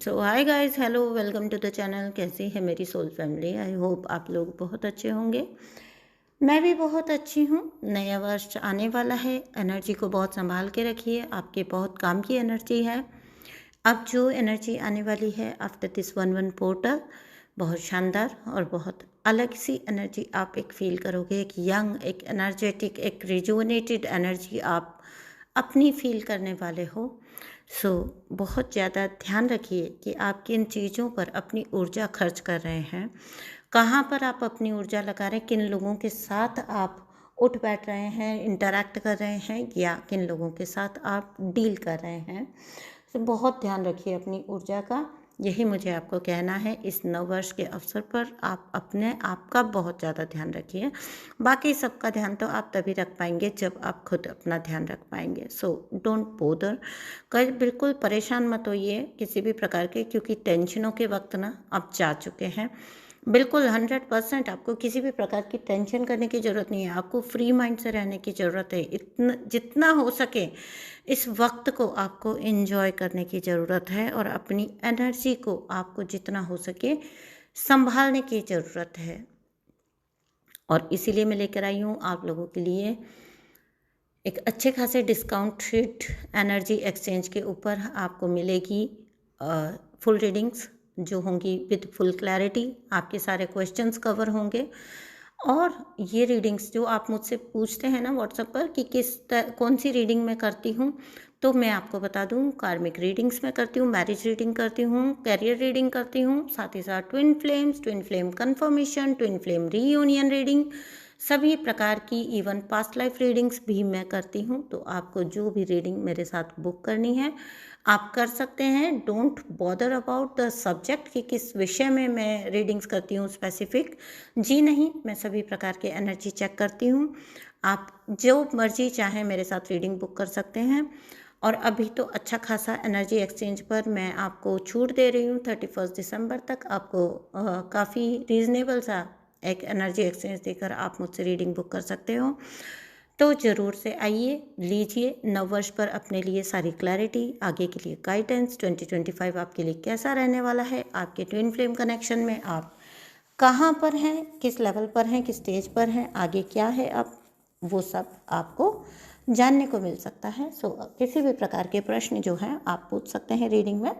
So hi guys, hello, welcome to the channel. कैसी है मेरी सोल फैमिली? आई होप आप लोग बहुत अच्छे होंगे। मैं भी बहुत अच्छी हूँ। नया वर्ष आने वाला है, एनर्जी को बहुत संभाल के रखिए। आपके बहुत काम की एनर्जी है। अब जो एनर्जी आने वाली है आफ्टर दिस वन पोर्टल, बहुत शानदार और बहुत अलग सी एनर्जी आप एक फील करोगे। एक यंग, एक एनर्जेटिक, एक रिजुवनेटेड एनर्जी आप अपनी फील करने वाले हो। सो बहुत ज़्यादा ध्यान रखिए कि आप किन चीज़ों पर अपनी ऊर्जा खर्च कर रहे हैं, कहाँ पर आप अपनी ऊर्जा लगा रहे हैं, किन लोगों के साथ आप उठ बैठ रहे हैं, इंटरैक्ट कर रहे हैं, या किन लोगों के साथ आप डील कर रहे हैं। तो बहुत ध्यान रखिए अपनी ऊर्जा का। यही मुझे आपको कहना है। इस नववर्ष के अवसर पर आप अपने आप का बहुत ज़्यादा ध्यान रखिए। बाकी सबका ध्यान तो आप तभी रख पाएंगे जब आप खुद अपना ध्यान रख पाएंगे। सो डोंट बोदर, कल बिल्कुल परेशान मत होइए किसी भी प्रकार के, क्योंकि टेंशनों के वक्त ना अब जा चुके हैं। बिल्कुल 100% आपको किसी भी प्रकार की टेंशन करने की ज़रूरत नहीं है। आपको फ्री माइंड से रहने की ज़रूरत है। इतना जितना हो सके इस वक्त को आपको एंजॉय करने की ज़रूरत है, और अपनी एनर्जी को आपको जितना हो सके संभालने की ज़रूरत है। और इसीलिए मैं लेकर आई हूँ आप लोगों के लिए एक अच्छे खासे डिस्काउंटेड एनर्जी एक्सचेंज के ऊपर आपको मिलेगी फुल रीडिंग्स जो होंगी विद फुल क्लैरिटी। आपके सारे क्वेश्चंस कवर होंगे। और ये रीडिंग्स जो आप मुझसे पूछते हैं ना व्हाट्सएप पर कि कौन सी रीडिंग मैं करती हूँ, तो मैं आपको बता दूँ, कार्मिक रीडिंग्स मैं करती हूँ, मैरिज रीडिंग करती हूँ, कैरियर रीडिंग करती हूँ, साथ ही साथ twin flames, twin flame confirmation, twin flame reunion reading, सभी प्रकार की, इवन पास्ट लाइफ रीडिंग्स भी मैं करती हूँ। तो आपको जो भी रीडिंग मेरे साथ बुक करनी है आप कर सकते हैं। Don't bother about the subject कि किस विषय में मैं रीडिंग्स करती हूँ स्पेसिफिक। जी नहीं, मैं सभी प्रकार के एनर्जी चेक करती हूँ। आप जो मर्जी चाहें मेरे साथ रीडिंग बुक कर सकते हैं। और अभी तो अच्छा खासा एनर्जी एक्सचेंज पर मैं आपको छूट दे रही हूँ। 31 दिसंबर तक आपको काफ़ी रीज़नेबल सा एक एनर्जी एक्सचेंज देकर आप मुझसे रीडिंग बुक कर सकते हो। तो ज़रूर से आइए, लीजिए नववर्ष पर अपने लिए सारी क्लैरिटी, आगे के लिए गाइडेंस। 2025 आपके लिए कैसा रहने वाला है, आपके ट्विन फ्लेम कनेक्शन में आप कहाँ पर हैं, किस लेवल पर हैं, किस स्टेज पर हैं, आगे क्या है, अब वो सब आपको जानने को मिल सकता है। सो किसी भी प्रकार के प्रश्न जो हैं आप पूछ सकते हैं रीडिंग में।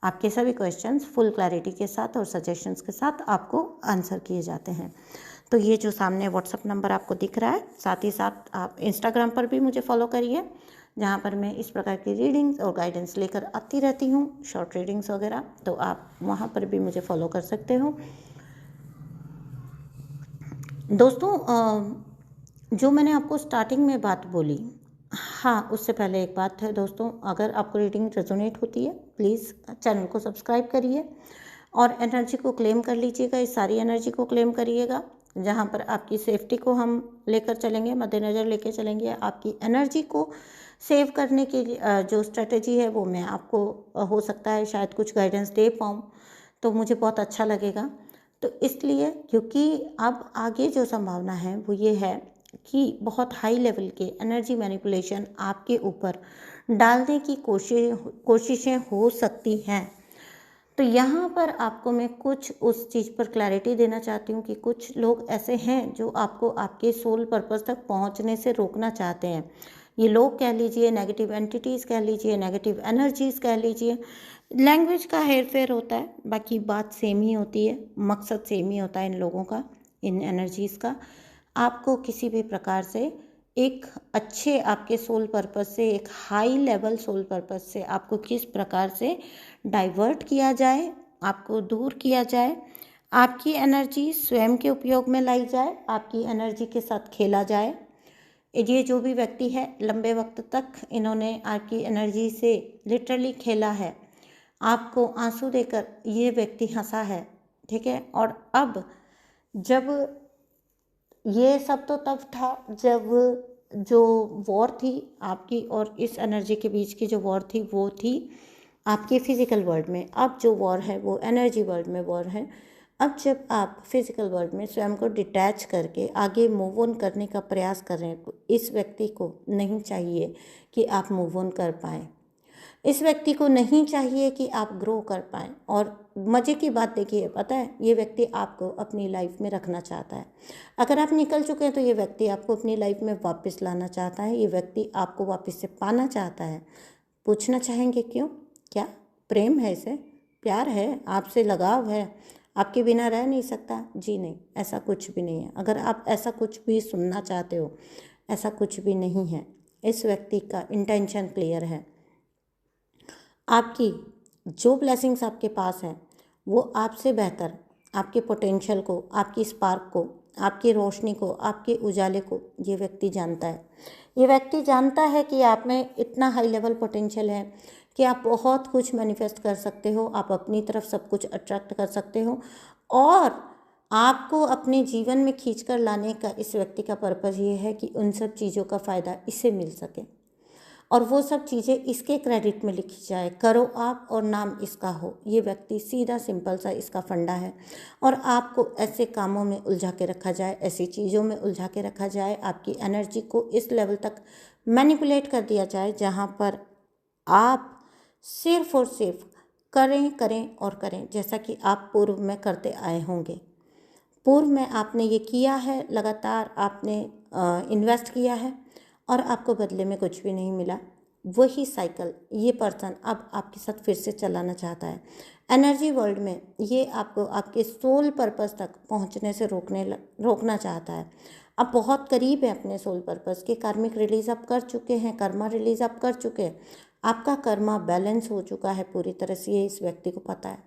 आपके सभी क्वेश्चंस फुल क्लैरिटी के साथ और सजेशंस के साथ आपको आंसर किए जाते हैं। तो ये जो सामने व्हाट्सअप नंबर आपको दिख रहा है, साथ ही साथ आप इंस्टाग्राम पर भी मुझे फॉलो करिए, जहाँ पर मैं इस प्रकार की रीडिंग्स और गाइडेंस लेकर आती रहती हूँ, शॉर्ट रीडिंग्स वगैरह। तो आप वहाँ पर भी मुझे फॉलो कर सकते हो। दोस्तों, जो मैंने आपको स्टार्टिंग में बात बोली, हाँ, उससे पहले एक बात है दोस्तों, अगर आपको रीडिंग रेजोनेट होती है प्लीज़ चैनल को सब्सक्राइब करिए और एनर्जी को क्लेम कर लीजिएगा। इस सारी एनर्जी को क्लेम करिएगा, जहाँ पर आपकी सेफ्टी को हम लेकर चलेंगे, मद्देनज़र लेकर चलेंगे। आपकी एनर्जी को सेव करने के लिए जो स्ट्रेटजी है वो मैं आपको हो सकता है शायद कुछ गाइडेंस दे पाऊँ, तो मुझे बहुत अच्छा लगेगा। तो इसलिए, क्योंकि अब आगे जो संभावना है वो ये है कि बहुत हाई लेवल के एनर्जी मैनिपुलेशन आपके ऊपर डालने की कोशिशें हो सकती हैं। तो यहाँ पर आपको मैं कुछ उस चीज़ पर क्लैरिटी देना चाहती हूँ कि कुछ लोग ऐसे हैं जो आपको आपके सोल पर्पस तक पहुँचने से रोकना चाहते हैं। ये लोग कह लीजिए, नेगेटिव एंटिटीज़ कह लीजिए, नेगेटिव एनर्जीज़ कह लीजिए, लैंग्वेज का हेर फेर होता है, बाकी बात सेम ही होती है, मकसद सेम ही होता है इन लोगों का, इन एनर्जीज़ का। आपको किसी भी प्रकार से एक अच्छे आपके सोल पर्पस से, एक हाई लेवल सोल पर्पस से आपको किस प्रकार से डाइवर्ट किया जाए, आपको दूर किया जाए, आपकी एनर्जी स्वयं के उपयोग में लाई जाए, आपकी एनर्जी के साथ खेला जाए। ये जो भी व्यक्ति है, लंबे वक्त तक इन्होंने आपकी एनर्जी से लिटरली खेला है, आपको आंसू देकर ये व्यक्ति हंसा है, ठीक है। और अब जब ये सब तो तब था जब जो वॉर थी आपकी और इस एनर्जी के बीच की, जो वॉर थी वो थी आपके फिजिकल वर्ल्ड में। अब जो वॉर है वो एनर्जी वर्ल्ड में वॉर है। अब जब आप फिजिकल वर्ल्ड में स्वयं को डिटैच करके आगे मूव ऑन करने का प्रयास कर रहे हैं, तो इस व्यक्ति को नहीं चाहिए कि आप मूव ऑन कर पाएँ। इस व्यक्ति को नहीं चाहिए कि आप ग्रो कर पाएँ। और मज़े की बात देखिए, पता है, ये व्यक्ति आपको अपनी लाइफ में रखना चाहता है। अगर आप निकल चुके हैं तो ये व्यक्ति आपको अपनी लाइफ में वापस लाना चाहता है। ये व्यक्ति आपको वापस से पाना चाहता है। पूछना चाहेंगे क्यों? क्या प्रेम है इसे? प्यार है? आपसे लगाव है? आपके बिना रह नहीं सकता? जी नहीं, ऐसा कुछ भी नहीं है। अगर आप ऐसा कुछ भी सुनना चाहते हो, ऐसा कुछ भी नहीं है। इस व्यक्ति का इंटेंशन क्लियर है। आपकी जो ब्लेसिंग्स आपके पास हैं वो आपसे बेहतर आपके पोटेंशियल को, आपकी स्पार्क को, आपकी रोशनी को, आपके उजाले को ये व्यक्ति जानता है। ये व्यक्ति जानता है कि आप में इतना हाई लेवल पोटेंशियल है कि आप बहुत कुछ मैनिफेस्ट कर सकते हो, आप अपनी तरफ सब कुछ अट्रैक्ट कर सकते हो, और आपको अपने जीवन में खींच कर लाने का इस व्यक्ति का पर्पज़ ये है कि उन सब चीज़ों का फ़ायदा इसे मिल सके और वो सब चीज़ें इसके क्रेडिट में लिखी जाए। करो आप और नाम इसका हो। ये व्यक्ति सीधा सिंपल सा इसका फंडा है। और आपको ऐसे कामों में उलझा के रखा जाए, ऐसी चीज़ों में उलझा के रखा जाए, आपकी एनर्जी को इस लेवल तक मैनिपुलेट कर दिया जाए जहाँ पर आप सिर्फ और सिर्फ करें करें और करें, जैसा कि आप पूर्व में करते आए होंगे। पूर्व में आपने ये किया है, लगातार आपने इन्वेस्ट किया है और आपको बदले में कुछ भी नहीं मिला। वही साइकिल ये पर्सन अब आपके साथ फिर से चलाना चाहता है। एनर्जी वर्ल्ड में ये आपको आपके सोल पर्पस तक पहुंचने से रोकना चाहता है। अब बहुत करीब है अपने सोल पर्पस के। कार्मिक रिलीज आप कर चुके हैं, कर्मा रिलीज आप कर चुके हैं। आपका कर्मा बैलेंस हो चुका है पूरी तरह से, ये इस व्यक्ति को पता है।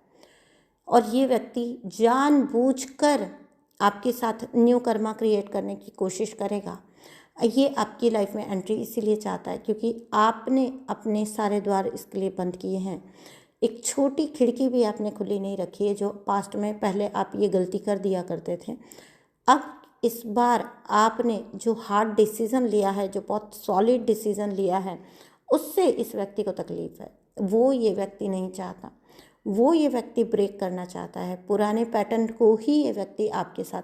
और ये व्यक्ति जानबूझकर आपके साथ न्यू कर्मा क्रिएट करने की कोशिश करेगा। ये आपकी लाइफ में एंट्री इसीलिए चाहता है क्योंकि आपने अपने सारे द्वार इसके लिए बंद किए हैं। एक छोटी खिड़की भी आपने खुली नहीं रखी है, जो पास्ट में पहले आप ये गलती कर दिया करते थे। अब इस बार आपने जो हार्ड डिसीज़न लिया है, जो बहुत सॉलिड डिसीज़न लिया है, उससे इस व्यक्ति को तकलीफ़ है। वो ये व्यक्ति नहीं चाहता। वो ये व्यक्ति ब्रेक करना चाहता है। पुराने पैटर्न को ही ये व्यक्ति आपके साथ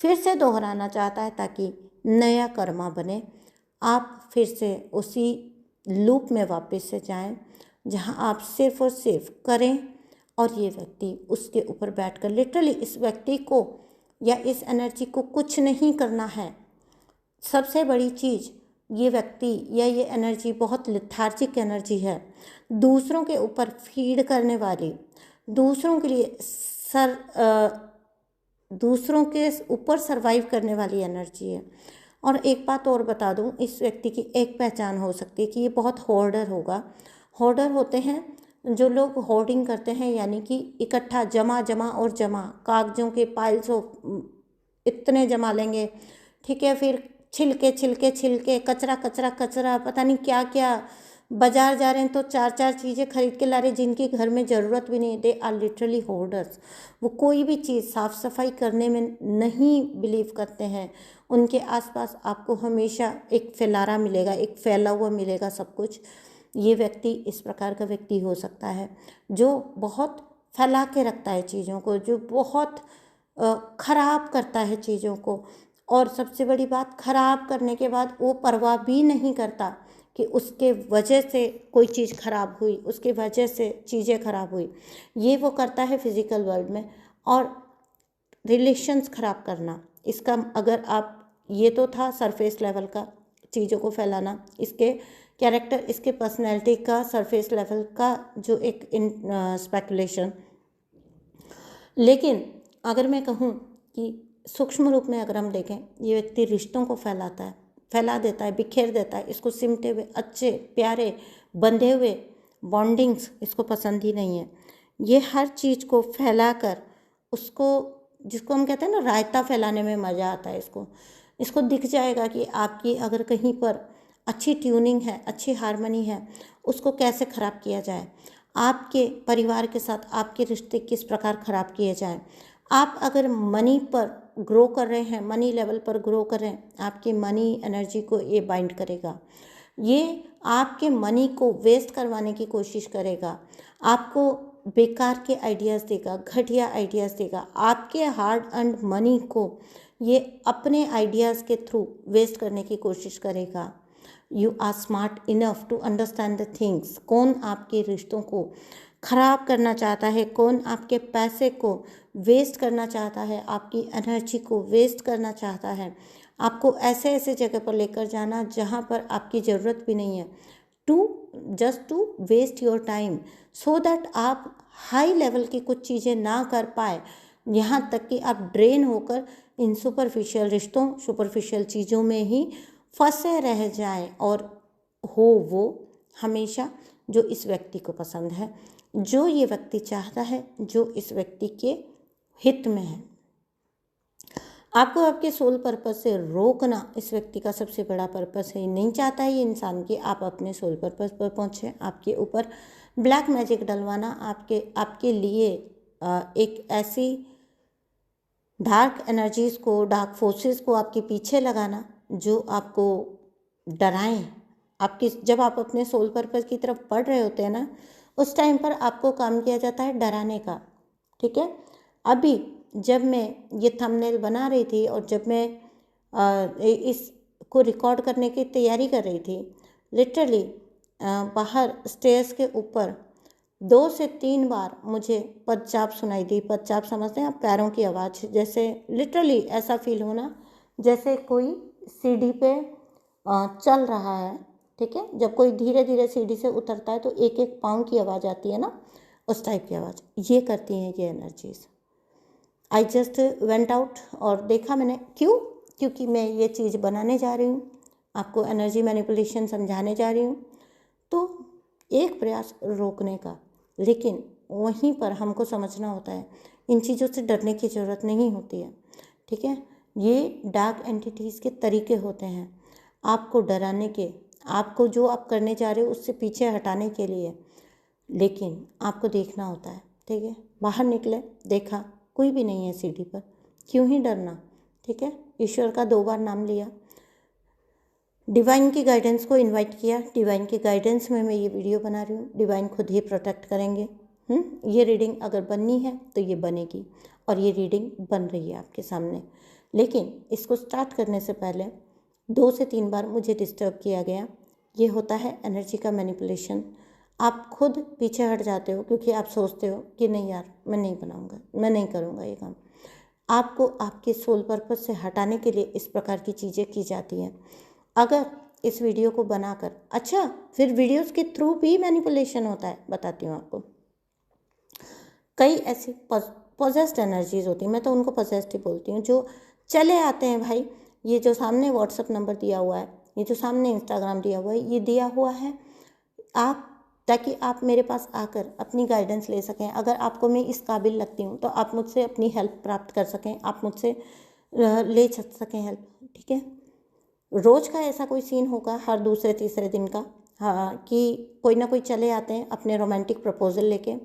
फिर से दोहराना चाहता है ताकि नया कर्मा बने। आप फिर से उसी लूप में वापस से जाएं जहां आप सिर्फ और सिर्फ करें और ये व्यक्ति उसके ऊपर बैठकर लिटरली इस व्यक्ति को या इस एनर्जी को कुछ नहीं करना है। सबसे बड़ी चीज़, ये व्यक्ति या ये एनर्जी बहुत लिथार्जिक एनर्जी है, दूसरों के ऊपर फीड करने वाली, दूसरों के लिए दूसरों के ऊपर सरवाइव करने वाली एनर्जी है। और एक बात और बता दूं, इस व्यक्ति की एक पहचान हो सकती है कि ये बहुत होर्डर होगा। होर्डर होते हैं जो लोग होर्डिंग करते हैं, यानी कि इकट्ठा जमा जमा और जमा, कागजों के पाइल्स इतने जमा लेंगे, ठीक है, फिर छिलके छिलके छिलके, कचरा कचरा कचरा, पता नहीं क्या क्या। बाजार जा रहे हैं तो चार चार चीज़ें खरीद के ला रहे जिनकी घर में ज़रूरत भी नहीं। They are literally hoarders. वो कोई भी चीज़ साफ़ सफाई करने में नहीं बिलीव करते हैं। उनके आसपास आपको हमेशा एक फैलारा मिलेगा, एक फैला हुआ मिलेगा सब कुछ। ये व्यक्ति इस प्रकार का व्यक्ति हो सकता है जो बहुत फैला के रखता है चीज़ों को, जो बहुत ख़राब करता है चीज़ों को। और सबसे बड़ी बात, ख़राब करने के बाद वो परवाह भी नहीं करता कि उसके वजह से कोई चीज़ ख़राब हुई, उसके वजह से चीज़ें ख़राब हुई। ये वो करता है फिज़िकल वर्ल्ड में। और रिलेशंस ख़राब करना, इसका अगर आप, ये तो था सरफेस लेवल का चीज़ों को फैलाना, इसके कैरेक्टर, इसके पर्सनैलिटी का सरफेस लेवल का जो एक स्पेकुलेशन। लेकिन अगर मैं कहूँ कि सूक्ष्म रूप में अगर हम देखें, ये व्यक्ति रिश्तों को फैला देता है, बिखेर देता है। इसको सिमटे हुए, अच्छे प्यारे बंधे हुए बॉन्डिंग्स इसको पसंद ही नहीं है। ये हर चीज़ को फैलाकर उसको, जिसको हम कहते हैं ना रायता फैलाने में मज़ा आता है इसको दिख जाएगा कि आपकी अगर कहीं पर अच्छी ट्यूनिंग है, अच्छी हारमोनी है, उसको कैसे ख़राब किया जाए, आपके परिवार के साथ आपके रिश्ते किस प्रकार ख़राब किए जाएं। आप अगर मनी पर ग्रो कर रहे हैं, मनी लेवल पर ग्रो कर रहे हैं, आपकी मनी एनर्जी को ये बाइंड करेगा। ये आपके मनी को वेस्ट करवाने की कोशिश करेगा, आपको बेकार के आइडियाज़ देगा, घटिया आइडियाज़ देगा। आपके हार्ड अर्न्ड मनी को ये अपने आइडियाज़ के थ्रू वेस्ट करने की कोशिश करेगा। You are smart enough to understand the things. कौन आपके रिश्तों को खराब करना चाहता है, कौन आपके पैसे को वेस्ट करना चाहता है, आपकी एनर्जी को वेस्ट करना चाहता है, आपको ऐसे ऐसे जगह पर लेकर जाना जहाँ पर आपकी ज़रूरत भी नहीं है, just to waste your time, so that आप हाई लेवल की कुछ चीज़ें ना कर पाए, यहाँ तक कि आप ड्रेन होकर इन सुपरफिशियल रिश्तों, सुपरफिशियल चीज़ों में ही फंसे रह जाएं, और हो वो हमेशा जो इस व्यक्ति को पसंद है, जो ये व्यक्ति चाहता है, जो इस व्यक्ति के हित में है। आपको आपके सोल पर्पस से रोकना इस व्यक्ति का सबसे बड़ा पर्पस है। नहीं चाहता है ये इंसान कि आप अपने सोल पर्पस पर पहुँचे। आपके ऊपर ब्लैक मैजिक डलवाना आपके लिए एक ऐसी डार्क एनर्जीज़ को, डार्क फोर्सेस को आपके पीछे लगाना जो आपको डराएं। जब आप अपने सोल पर्पस की तरफ बढ़ रहे होते हैं ना, उस टाइम पर आपको काम किया जाता है डराने का। ठीक है, अभी जब मैं ये थंबनेल बना रही थी और जब मैं इसको रिकॉर्ड करने की तैयारी कर रही थी, लिटरली बाहर स्टेयर्स के ऊपर 2 से 3 बार मुझे पदचाप सुनाई दी। पदचाप समझते हैं आप? पैरों की आवाज़, जैसे लिटरली ऐसा फील होना जैसे कोई सीढ़ी पे चल रहा है। ठीक है, जब कोई धीरे धीरे सीढ़ी से उतरता है तो एक एक पाँव की आवाज़ आती है ना, उस टाइप की आवाज़ ये करती हैं ये energies. I just went out और देखा मैंने। क्यों? क्योंकि मैं ये चीज़ बनाने जा रही हूँ, आपको एनर्जी मैनिपुलेशन समझाने जा रही हूँ। तो एक प्रयास रोकने का, लेकिन वहीं पर हमको समझना होता है इन चीज़ों से डरने की ज़रूरत नहीं होती है। ठीक है, ये डार्क एंटिटीज़ के तरीके होते हैं आपको डराने के, आपको जो आप करने जा रहे हो उससे पीछे हटाने के लिए, लेकिन आपको देखना होता है। ठीक है, बाहर निकले, देखा कोई भी नहीं है सीढ़ी पर, क्यों ही डरना। ठीक है, ईश्वर का 2 बार नाम लिया, डिवाइन की गाइडेंस को इनवाइट किया, डिवाइन की गाइडेंस में मैं ये वीडियो बना रही हूँ। डिवाइन खुद ही प्रोटेक्ट करेंगे। ये रीडिंग अगर बननी है तो ये बनेगी, और ये रीडिंग बन रही है आपके सामने। लेकिन इसको स्टार्ट करने से पहले 2 से 3 बार मुझे डिस्टर्ब किया गया। ये होता है एनर्जी का मैनिपुलेशन। आप खुद पीछे हट जाते हो क्योंकि आप सोचते हो कि नहीं यार, मैं नहीं बनाऊंगा, मैं नहीं करूंगा ये काम। आपको आपके सोल पर्पस से हटाने के लिए इस प्रकार की चीज़ें की जाती हैं। अगर इस वीडियो को बनाकर, अच्छा फिर वीडियोस के थ्रू भी मैनिपुलेशन होता है, बताती हूँ आपको। कई ऐसी पॉजेस्ड एनर्जीज होती हैं, मैं तो उनको पॉजेस्ड ही बोलती हूँ, जो चले आते हैं। भाई ये जो सामने व्हाट्सअप नंबर दिया हुआ है, ये जो सामने इंस्टाग्राम दिया हुआ है, ये दिया हुआ है ताकि आप मेरे पास आकर अपनी गाइडेंस ले सकें। अगर आपको मैं इस काबिल लगती हूँ तो आप मुझसे अपनी हेल्प प्राप्त कर सकें, आप मुझसे ले सकें हेल्प। ठीक है, रोज़ का ऐसा कोई सीन होगा हर दूसरे तीसरे दिन का, हाँ, कि कोई ना कोई चले आते हैं अपने रोमांटिक प्रपोजल लेके।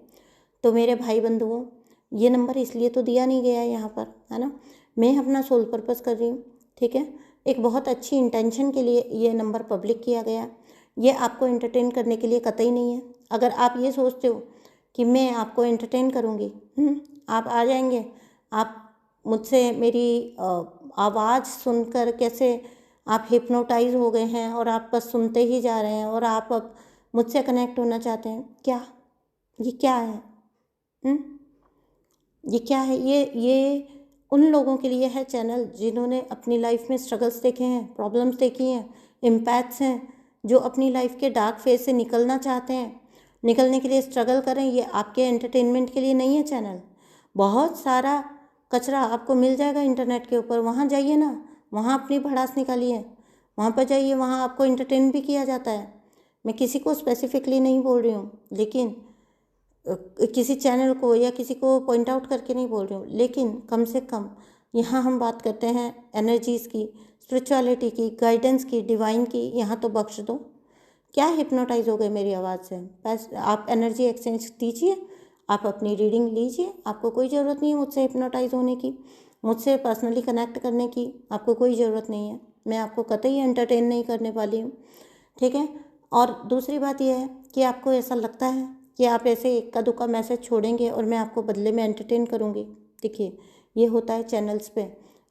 तो मेरे भाई बंधुओं, ये नंबर इसलिए तो दिया नहीं गया है यहाँ पर, है ना। मैं अपना सोल पर्पस कर रही हूँ। ठीक है, एक बहुत अच्छी इंटेंशन के लिए ये नंबर पब्लिक किया गया। ये आपको एंटरटेन करने के लिए कतई नहीं है। अगर आप ये सोचते हो कि मैं आपको एंटरटेन करूँगी, आप आ जाएंगे, आप मुझसे मेरी आवाज़ सुनकर कैसे आप हिप्नोटाइज हो गए हैं और आप बस सुनते ही जा रहे हैं और आप अब मुझसे कनेक्ट होना चाहते हैं। क्या ये क्या है? ये क्या है? ये उन लोगों के लिए है चैनल जिन्होंने अपनी लाइफ में स्ट्रगल्स देखे हैं, प्रॉब्लम्स देखी हैं, इम्पैक्ट्स हैं, जो अपनी लाइफ के डार्क फेज से निकलना चाहते हैं, निकलने के लिए स्ट्रगल करें। ये आपके एंटरटेनमेंट के लिए नहीं है चैनल। बहुत सारा कचरा आपको मिल जाएगा इंटरनेट के ऊपर, वहाँ जाइए ना, वहाँ अपनी भड़ास निकालिए, वहाँ पर जाइए, वहाँ आपको एंटरटेन भी किया जाता है। मैं किसी को स्पेसिफिकली नहीं बोल रही हूँ, लेकिन किसी चैनल को या किसी को पॉइंट आउट करके नहीं बोल रही हूँ, लेकिन कम से कम यहाँ हम बात करते हैं एनर्जीज़ की, स्पिरिचुअलिटी की, गाइडेंस की, डिवाइन की। यहाँ तो बख्श दो। क्या हिप्नोटाइज हो गए मेरी आवाज़ से? बस आप एनर्जी एक्सचेंज दीजिए, आप अपनी रीडिंग लीजिए। आपको कोई ज़रूरत नहीं है मुझसे हिप्नोटाइज होने की, मुझसे पर्सनली कनेक्ट करने की आपको कोई ज़रूरत नहीं है। मैं आपको कतई एंटरटेन नहीं करने वाली हूँ। ठीक है, और दूसरी बात यह है कि आपको ऐसा लगता है कि आप ऐसे इक्का दुक्का मैसेज छोड़ेंगे और मैं आपको बदले में एंटरटेन करूँगी। देखिए, ये होता है चैनल्स पे,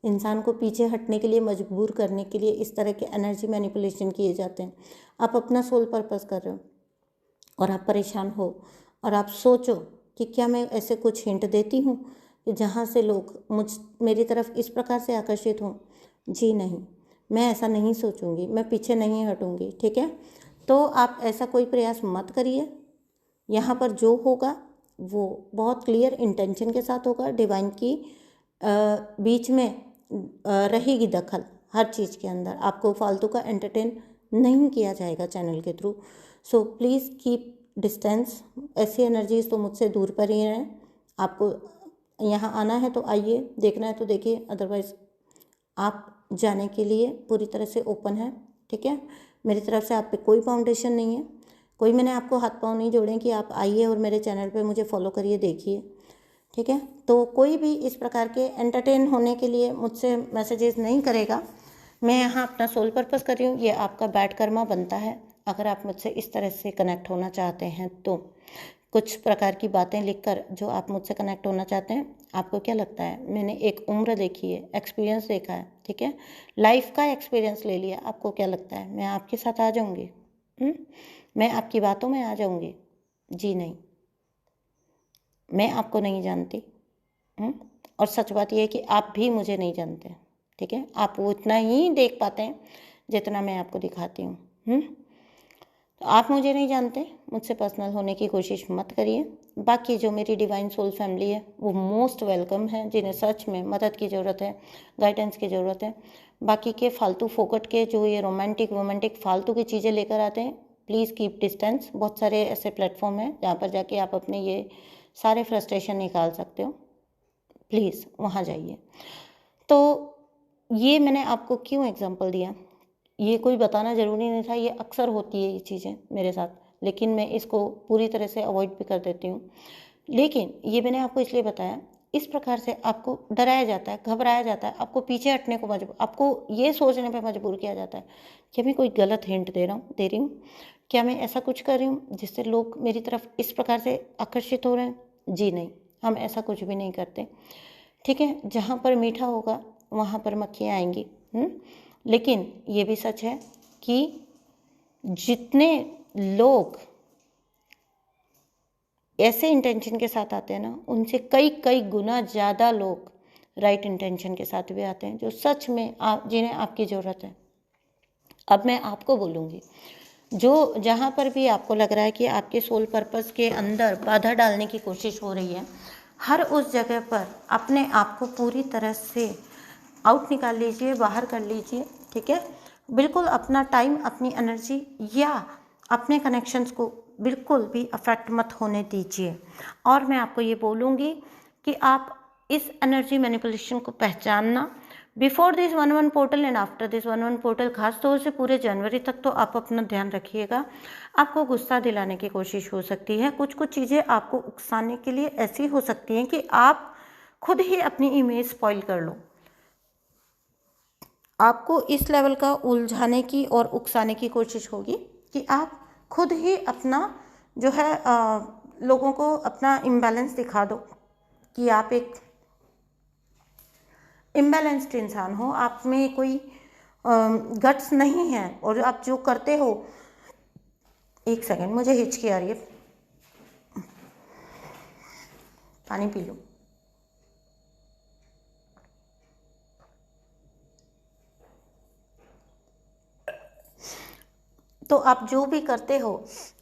इंसान को पीछे हटने के लिए मजबूर करने के लिए इस तरह के एनर्जी मैनिपुलेशन किए जाते हैं। आप अपना सोल पर्पस कर रहे हो और आप परेशान हो और आप सोचो कि क्या मैं ऐसे कुछ हिंट देती हूँ कि जहाँ से लोग मेरी तरफ इस प्रकार से आकर्षित हों। जी नहीं, मैं ऐसा नहीं सोचूंगी, मैं पीछे नहीं हटूंगी। ठीक है, तो आप ऐसा कोई प्रयास मत करिए। यहाँ पर जो होगा वो बहुत क्लियर इंटेंशन के साथ होगा। डिवाइन की बीच में रहेगी दखल हर चीज़ के अंदर। आपको फालतू का एंटरटेन नहीं किया जाएगा चैनल के through. So please keep distance. ऐसी एनर्जीज तो मुझसे दूर पर ही रहें। आपको यहाँ आना है तो आइए, देखना है तो देखिए, अदरवाइज़ आप जाने के लिए पूरी तरह से ओपन है। ठीक है, मेरी तरफ से आप पे कोई फाउंडेशन नहीं है, कोई मैंने आपको हाथ पाँव नहीं जोड़े कि आप आइए और मेरे चैनल पे मुझे फॉलो करिए, देखिए। ठीक है, तो कोई भी इस प्रकार के एंटरटेन होने के लिए मुझसे मैसेजेस नहीं करेगा। मैं यहाँ अपना सोल पर्पस कर रही हूँ, ये आपका बैड कर्मा बनता है। अगर आप मुझसे इस तरह से कनेक्ट होना चाहते हैं तो कुछ प्रकार की बातें लिखकर जो आप मुझसे कनेक्ट होना चाहते हैं, आपको क्या लगता है, मैंने एक उम्र देखी है, एक्सपीरियंस देखा है, ठीक है, लाइफ का एक्सपीरियंस ले लिया, आपको क्या लगता है मैं आपके साथ आ जाऊँगी? मैं आपकी बातों में आ जाऊँगी? जी नहीं, मैं आपको नहीं जानती। और सच बात यह है कि आप भी मुझे नहीं जानते। ठीक है, आप वो इतना ही देख पाते हैं जितना मैं आपको दिखाती हूँ। तो आप मुझे नहीं जानते, मुझसे पर्सनल होने की कोशिश मत करिए। बाकी जो मेरी डिवाइन सोल फैमिली है वो मोस्ट वेलकम है, जिन्हें सच में मदद की ज़रूरत है, गाइडेंस की ज़रूरत है। बाकी के फालतू फोकट के जो ये रोमांटिक फालतू की चीज़ें लेकर आते हैं, प्लीज़ कीप डिस्टेंस। बहुत सारे ऐसे प्लेटफॉर्म हैं जहाँ पर जाके आप अपने ये सारे फ्रस्ट्रेशन निकाल सकते हो, प्लीज़ वहाँ जाइए। तो ये मैंने आपको क्यों एग्जांपल दिया, ये कोई बताना ज़रूरी नहीं था, ये अक्सर होती है ये चीज़ें मेरे साथ, लेकिन मैं इसको पूरी तरह से अवॉइड भी कर देती हूँ। लेकिन ये मैंने आपको इसलिए बताया, इस प्रकार से आपको डराया जाता है, घबराया जाता है, आपको पीछे हटने को आपको ये सोचने पे मजबूर किया जाता है कि मैं कोई गलत हिंट दे रही हूँ, क्या मैं ऐसा कुछ कर रही हूँ जिससे लोग मेरी तरफ इस प्रकार से आकर्षित हो रहे हैं? जी नहीं, हम ऐसा कुछ भी नहीं करते। ठीक है, जहाँ पर मीठा होगा वहाँ पर मक्खियाँ आएंगी। लेकिन ये भी सच है कि जितने लोग ऐसे इंटेंशन के साथ आते हैं ना, उनसे कई गुना ज़्यादा लोग राइट इंटेंशन के साथ भी आते हैं, जो सच में जिन्हें आपकी ज़रूरत है। अब मैं आपको बोलूँगी, जो जहाँ पर भी आपको लग रहा है कि आपके सोल पर्पस के अंदर बाधा डालने की कोशिश हो रही है, हर उस जगह पर अपने आप को पूरी तरह से आउट निकाल लीजिए, बाहर कर लीजिए। ठीक है, बिल्कुल अपना टाइम, अपनी एनर्जी या अपने कनेक्शंस को बिल्कुल भी अफेक्ट मत होने दीजिए। और मैं आपको ये बोलूँगी कि आप इस एनर्जी मैनिपुलेशन को पहचानना, before this 1-1 portal and after this 1-1 portal, खास तौर से पूरे जनवरी तक तो आप अपना ध्यान रखिएगा। आपको गुस्सा दिलाने की कोशिश हो सकती है, कुछ चीज़ें आपको उकसाने के लिए ऐसी हो सकती हैं कि आप खुद ही अपनी इमेज स्पॉइल कर लो। आपको इस लेवल का उलझाने की और उकसाने की कोशिश होगी कि आप खुद ही अपना जो है लोगों को अपना इम्बैलेंस दिखा दो कि आप एक इम्बैलेंस्ड इंसान हो, आप में कोई गट्स नहीं है और आप जो करते हो। एक सेकंड, मुझे हिचकी आ रही है, पानी पी लो। तो आप जो भी करते हो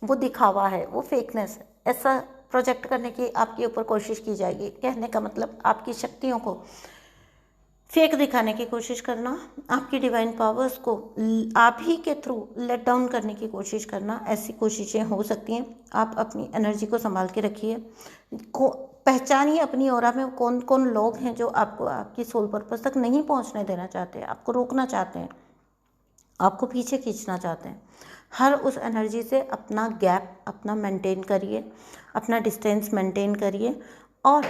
वो दिखावा है, वो फेकनेस है, ऐसा प्रोजेक्ट करने की आपके ऊपर कोशिश की जाएगी। कहने का मतलब आपकी शक्तियों को फेक दिखाने की कोशिश करना, आपकी डिवाइन पावर्स को आप ही के थ्रू लेट डाउन करने की कोशिश करना, ऐसी कोशिशें हो सकती हैं। आप अपनी एनर्जी को संभाल के रखिए, पहचानिए अपनी ऑरा में कौन कौन लोग हैं जो आपको आपकी सोल पर्पस तक नहीं पहुंचने देना चाहते, आपको रोकना चाहते हैं, आपको पीछे खींचना चाहते हैं। हर उस एनर्जी से अपना गैप अपना मेंटेन करिए, अपना डिस्टेंस मेंटेन करिए। और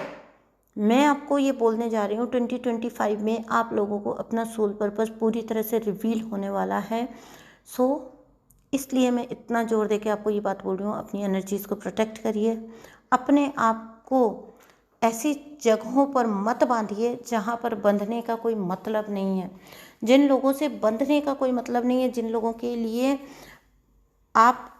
मैं आपको ये बोलने जा रही हूँ, 2025 में आप लोगों को अपना सोल पर्पस पूरी तरह से रिवील होने वाला है। सो इसलिए मैं इतना जोर दे के आपको ये बात बोल रही हूँ, अपनी एनर्जीज़ को प्रोटेक्ट करिए, अपने आप को ऐसी जगहों पर मत बांधिए जहाँ पर बंधने का कोई मतलब नहीं है। जिन लोगों से बंधने का कोई मतलब नहीं है, जिन लोगों के लिए आप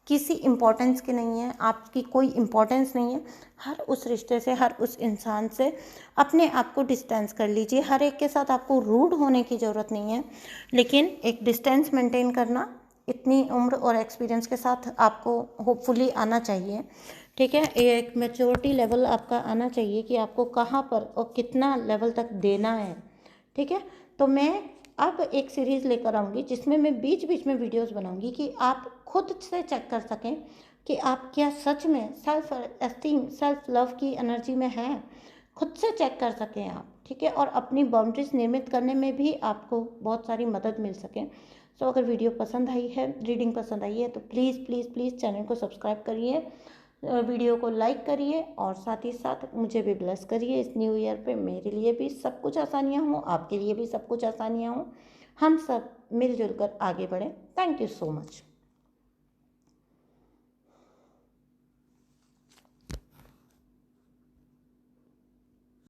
किसी इम्पोर्टेंस के नहीं हैं, आपकी कोई इम्पोर्टेंस नहीं है, हर उस रिश्ते से, हर उस इंसान से अपने आप को डिस्टेंस कर लीजिए। हर एक के साथ आपको रूड होने की ज़रूरत नहीं है, लेकिन एक डिस्टेंस मेंटेन करना इतनी उम्र और एक्सपीरियंस के साथ आपको होपफुली आना चाहिए। ठीक है, एक मैच्योरिटी लेवल आपका आना चाहिए कि आपको कहाँ पर और कितना लेवल तक देना है। ठीक है, तो मैं अब एक सीरीज़ लेकर आऊँगी जिसमें मैं बीच बीच में वीडियोस बनाऊँगी कि आप खुद से चेक कर सकें कि आप क्या सच में सेल्फ एस्टीम, सेल्फ लव की एनर्जी में हैं। खुद से चेक कर सकें आप। ठीक है, और अपनी बाउंड्रीज निर्मित करने में भी आपको बहुत सारी मदद मिल सके। सो अगर वीडियो पसंद आई है, रीडिंग पसंद आई है, तो प्लीज़ प्लीज़ प्लीज़ चैनल को सब्सक्राइब करिए, वीडियो को लाइक करिए और साथ ही साथ मुझे भी ब्लेस करिए इस न्यू ईयर पे। मेरे लिए भी सब कुछ आसानियाँ हों, आपके लिए भी सब कुछ आसानियाँ हों, हम सब मिलजुल कर आगे बढ़ें। Thank you so much.